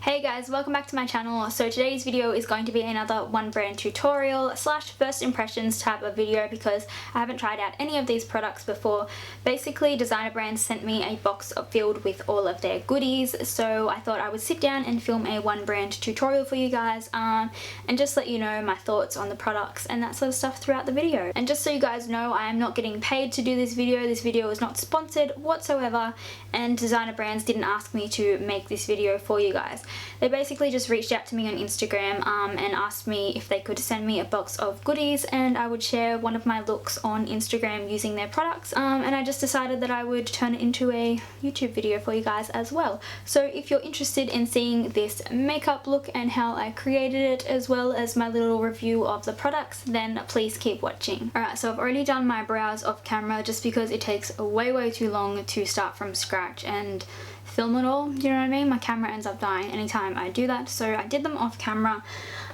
Hey guys, welcome back to my channel. So today's video is going to be another one brand tutorial slash first impressions type of video because I haven't tried out any of these products before. Basically, Designer Brands sent me a box filled with all of their goodies, so I thought I would sit down and film a one brand tutorial for you guys and just let you know my thoughts on the products and that sort of stuff throughout the video. And just so you guys know, I am not getting paid to do this video. This video is not sponsored whatsoever, and Designer Brands didn't ask me to make this video for you guys. They basically just reached out to me on Instagram and asked me if they could send me a box of goodies and I would share one of my looks on Instagram using their products, and I just decided that I would turn it into a YouTube video for you guys as well. So if you're interested in seeing this makeup look and how I created it, as well as my little review of the products, then please keep watching. Alright, so I've already done my brows off camera just because it takes way too long to start from scratch and film it all, you know what I mean? My camera ends up dying anytime I do that, so I did them off camera,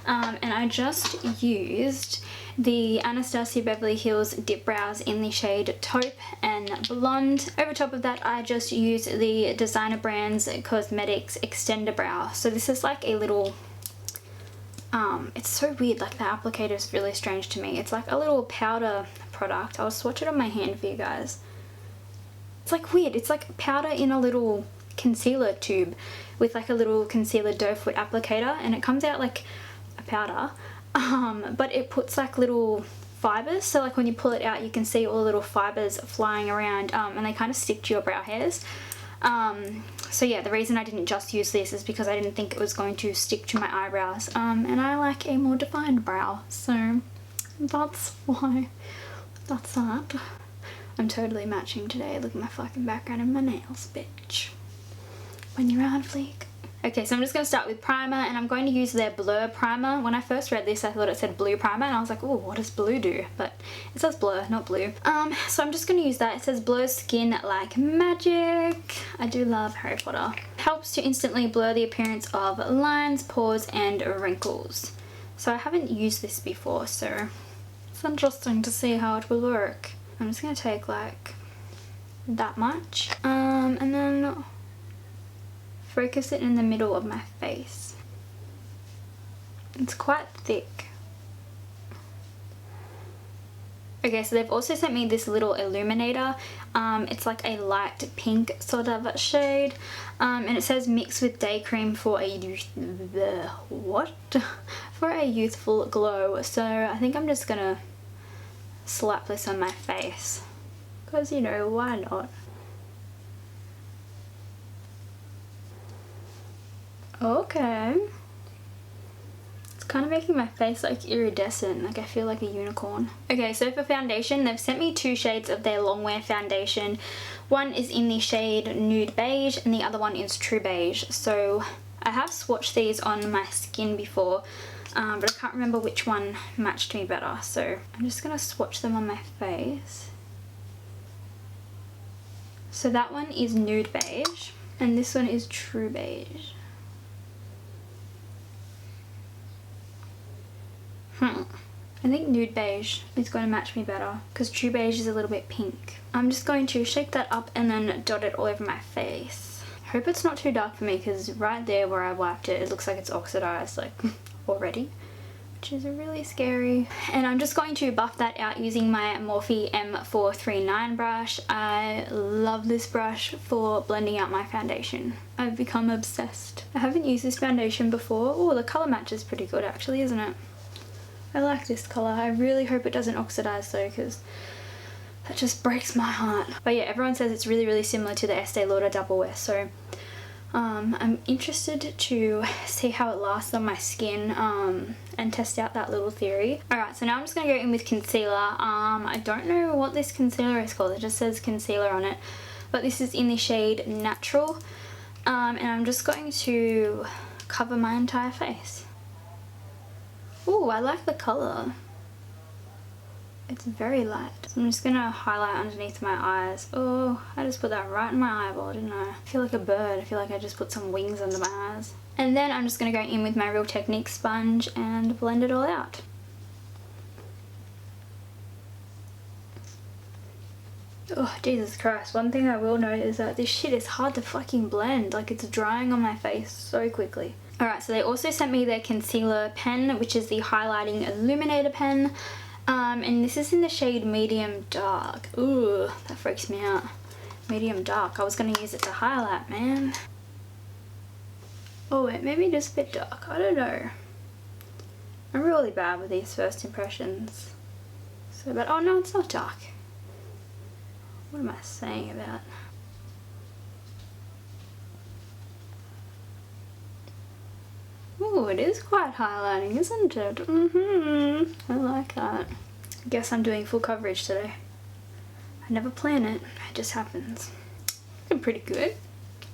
and I just used the Anastasia Beverly Hills Dip Brows in the shade Taupe and Blonde. Over top of that, I just used the Designer Brands Cosmetics Extender Brow. So this is like a little, it's so weird, like the applicator is really strange to me. It's like a little powder product. I'll swatch it on my hand for you guys. It's like weird, it's like powder in a little concealer tube with like a little concealer doe foot applicator, and it comes out like a powder, but it puts like little fibers, so like when you pull it out you can see all the little fibers flying around, and they kind of stick to your brow hairs. So yeah, the reason I didn't just use this is because I didn't think it was going to stick to my eyebrows, and I like a more defined brow, so that's why that's that. I'm totally matching today. Look at my fucking background and my nails, bitch. When you're on fleek. Okay, so I'm just going to start with primer, and I'm going to use their Blur primer. When I first read this, I thought it said blue primer, and I was like, oh, what does blue do? But it says blur, not blue. So I'm just going to use that. It says blur skin like magic. I do love Harry Potter. Helps to instantly blur the appearance of lines, pores, and wrinkles. So I haven't used this before, so it's interesting to see how it will work. I'm just going to take like that much, and then focus it in the middle of my face. It's quite thick. Okay, so they've also sent me this little illuminator. It's like a light pink sort of shade, and it says mix with day cream for a for a youthful glow. So I think I'm just gonna slap this on my face because, you know, why not? Okay, it's kind of making my face like iridescent, like I feel like a unicorn. Okay, so for foundation, they've sent me two shades of their longwear foundation. One is in the shade Nude Beige and the other one is True Beige. So I have swatched these on my skin before, but I can't remember which one matched me better, so I'm just going to swatch them on my face. So that one is Nude Beige and this one is True Beige. I think Nude Beige is going to match me better because True Beige is a little bit pink. I'm just going to shake that up and then dot it all over my face. I hope it's not too dark for me because right there where I wiped it, it looks like it's oxidized like already, which is really scary. And I'm just going to buff that out using my Morphe M439 brush. I love this brush for blending out my foundation. I've become obsessed. I haven't used this foundation before. Oh, the colour match is pretty good actually, isn't it? I like this colour. I really hope it doesn't oxidize though, because that just breaks my heart. But yeah, everyone says it's really similar to the Estee Lauder Double Wear, so I'm interested to see how it lasts on my skin, and test out that little theory. Alright, so now I'm just going to go in with concealer. I don't know what this concealer is called. It just says concealer on it, but this is in the shade Natural, and I'm just going to cover my entire face. Ooh, I like the colour. It's very light. So I'm just going to highlight underneath my eyes. Oh, I just put that right in my eyeball, didn't I? I feel like a bird. I feel like I just put some wings under my eyes. And then I'm just going to go in with my Real Technique sponge and blend it all out. Oh, Jesus Christ. One thing I will note is that this shit is hard to fucking blend. Like, it's drying on my face so quickly. Alright, so they also sent me their concealer pen, which is the highlighting illuminator pen. And this is in the shade medium dark. Ooh, that freaks me out. Medium dark. I was going to use it to highlight, man. Oh wait, maybe just a bit dark. I don't know. I'm really bad with these first impressions. So, but oh no, it's not dark. What am I saying about? Oh, it is quite highlighting, isn't it? I like that. I guess I'm doing full coverage today. I never plan it, it just happens. Looking pretty good.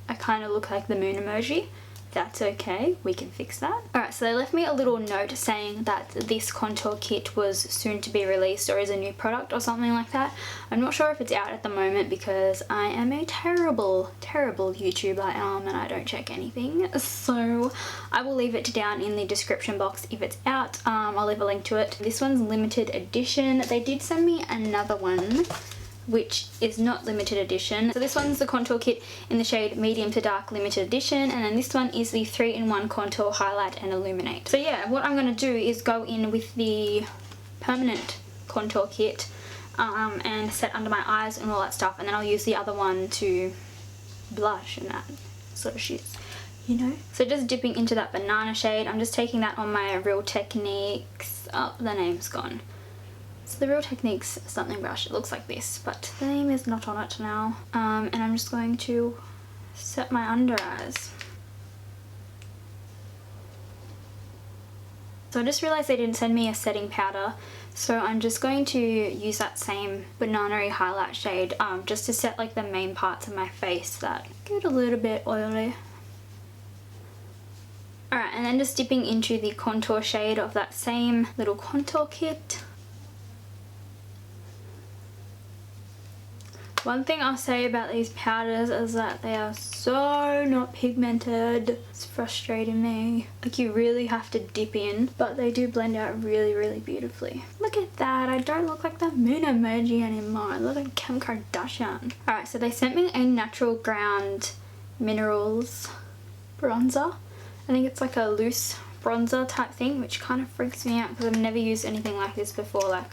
I kind of look like the moon emoji. That's okay, we can fix that. Alright, so they left me a little note saying that this contour kit was soon to be released or is a new product or something like that. I'm not sure if it's out at the moment because I am a terrible YouTuber and I don't check anything. So I will leave it down in the description box if it's out. I'll leave a link to it. This one's limited edition. They did send me another one, which is not limited edition. So this one's the contour kit in the shade medium to dark limited edition, and then this one is the 3-in-1 contour highlight and illuminate. So yeah, what I'm going to do is go in with the permanent contour kit and set under my eyes and all that stuff, and then I'll use the other one to blush and that sort of shit, you know. So just dipping into that banana shade, I'm just taking that on my Real Techniques, oh, the name's gone. So the Real Techniques something brush, it looks like this, but the name is not on it now. And I'm just going to set my under eyes. So I just realised they didn't send me a setting powder, so I'm just going to use that same banana-y highlight shade just to set like the main parts of my face that get a little bit oily. Alright, and then just dipping into the contour shade of that same little contour kit. One thing I'll say about these powders is that they are so not pigmented. It's frustrating me. Like, you really have to dip in, but they do blend out really beautifully. Look at that, I don't look like the moon emoji anymore. I look like Kim Kardashian. Alright, so they sent me a Natural Ground Minerals bronzer. I think it's like a loose bronzer type thing, which kind of freaks me out because I've never used anything like this before. Like,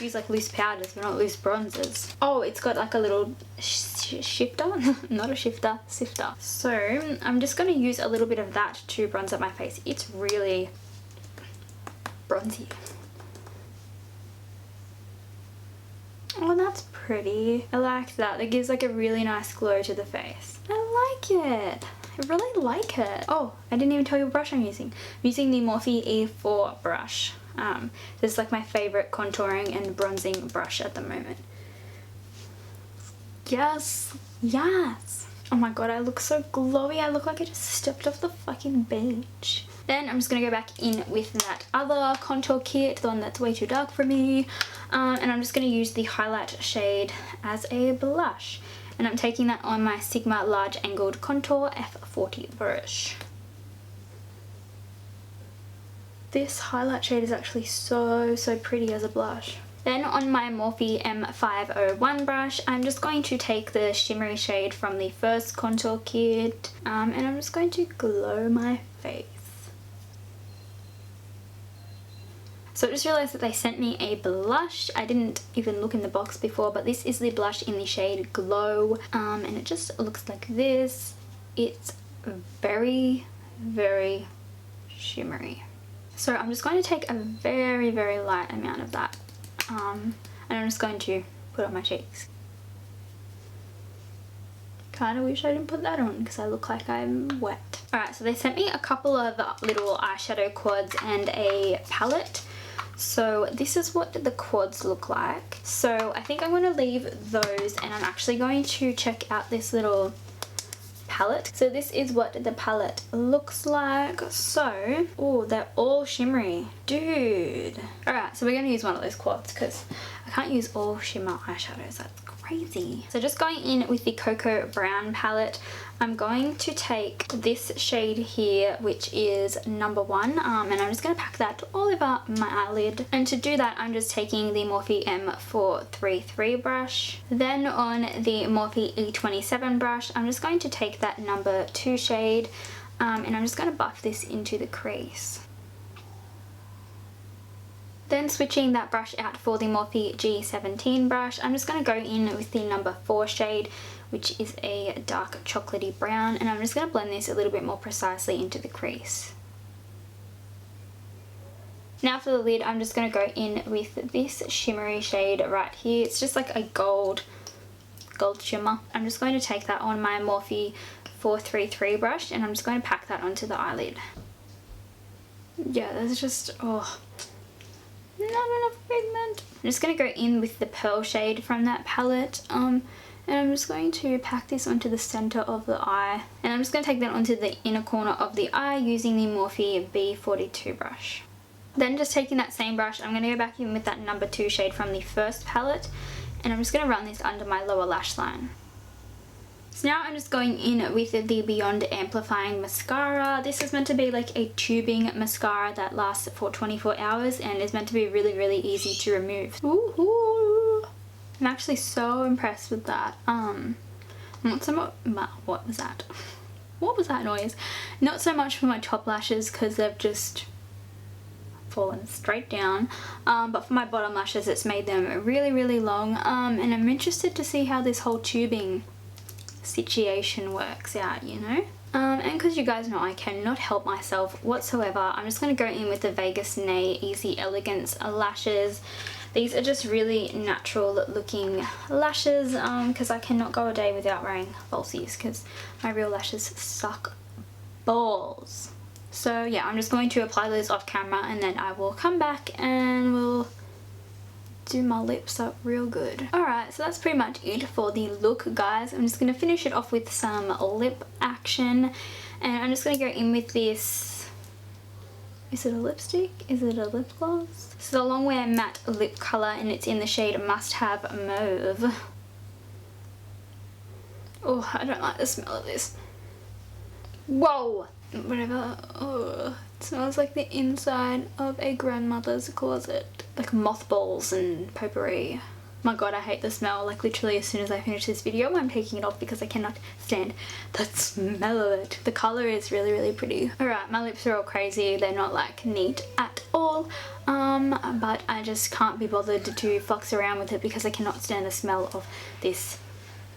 use like loose powders but not loose bronzers. Oh, it's got like a little shifter, not a shifter, sifter. So I'm just going to use a little bit of that to bronze up my face. It's really bronzy. Oh, that's pretty. I like that. It gives like a really nice glow to the face. I like it. I really like it. Oh, I didn't even tell you what brush I'm using. I'm using the Morphe E4 brush. This is like my favourite contouring and bronzing brush at the moment. Yes, yes. Oh my god, I look so glowy. I look like I just stepped off the fucking bench. Then I'm just going to go back in with that other contour kit, the one that's way too dark for me. And I'm just going to use the highlight shade as a blush. And I'm taking that on my Sigma Large Angled Contour F40 brush. This highlight shade is actually so pretty as a blush. Then on my Morphe M501 brush, I'm just going to take the shimmery shade from the first contour kit and I'm just going to glow my face. So I just realised that they sent me a blush. I didn't even look in the box before, but this is the blush in the shade Glow, and it just looks like this. It's very shimmery. So I'm just going to take a very light amount of that and I'm just going to put on my cheeks. Kind of wish I didn't put that on because I look like I'm wet. Alright, so they sent me a couple of little eyeshadow quads and a palette. So this is what the quads look like. So I think I'm going to leave those and I'm actually going to check out this little palette. So this is what the palette looks like. So, oh, they're all shimmery. Dude. Alright, so we're going to use one of those quads because I can't use all shimmer eyeshadows. That's crazy. So just going in with the Cocoa Brown palette. I'm going to take this shade here, which is number 1, and I'm just going to pack that all over my eyelid. And to do that, I'm just taking the Morphe M433 brush. Then on the Morphe E27 brush, I'm just going to take that number 2 shade, and I'm just going to buff this into the crease. Then switching that brush out for the Morphe G17 brush, I'm just going to go in with the number 4 shade, which is a dark chocolatey brown, and I'm just going to blend this a little bit more precisely into the crease. Now for the lid, I'm just going to go in with this shimmery shade right here. It's just like a gold shimmer. I'm just going to take that on my Morphe 433 brush, and I'm just going to pack that onto the eyelid. Yeah, that's just, oh, not enough pigment. I'm just going to go in with the pearl shade from that palette, and I'm just going to pack this onto the center of the eye, and I'm just going to take that onto the inner corner of the eye using the Morphe B42 brush. Then just taking that same brush, I'm going to go back in with that number 2 shade from the first palette, and I'm just going to run this under my lower lash line. So now I'm just going in with the Beyond Amplifying Mascara. This is meant to be like a tubing mascara that lasts for 24 hours and is meant to be really, really easy to remove. Ooh, I'm actually so impressed with that. Not so much, what was that? What was that noise? Not so much for my top lashes because they've just fallen straight down, but for my bottom lashes it's made them really, really long, and I'm interested to see how this whole tubing situation works out, you know. And because you guys know I cannot help myself whatsoever, I'm just going to go in with the Vegas Nay Easy Elegance lashes. These are just really natural looking lashes, because I cannot go a day without wearing falsies because my real lashes suck balls. So yeah, I'm just going to apply those off camera, and then I will come back and we'll do my lips up real good. Alright, so that's pretty much it for the look, guys. I'm just going to finish it off with some lip action, and I'm just going to go in with this, is it a lipstick? Is it a lip gloss? This is a Longwear Matte Lip Colour, and it's in the shade Must Have Mauve. Oh, I don't like the smell of this. Whoa! Whatever. Oh, it smells like the inside of a grandmother's closet. Like mothballs and potpourri. My god, I hate the smell. Like literally as soon as I finish this video, I'm taking it off because I cannot stand the smell of it. The colour is really, really pretty. Alright, my lips are all crazy. They're not like neat at all. But I just can't be bothered to fox around with it because I cannot stand the smell of this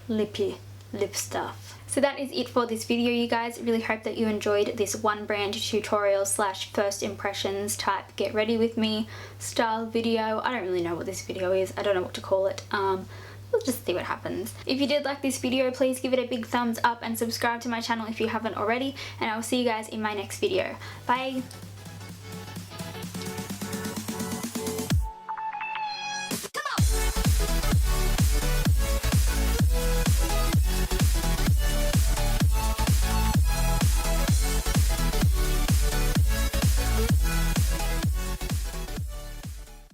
lippy lip stuff. So that is it for this video, you guys. Really hope that you enjoyed this one brand tutorial slash first impressions type get ready with me style video. I don't really know what this video is. I don't know what to call it. We'll just see what happens. If you did like this video, please give it a big thumbs up and subscribe to my channel if you haven't already, and I will see you guys in my next video. Bye!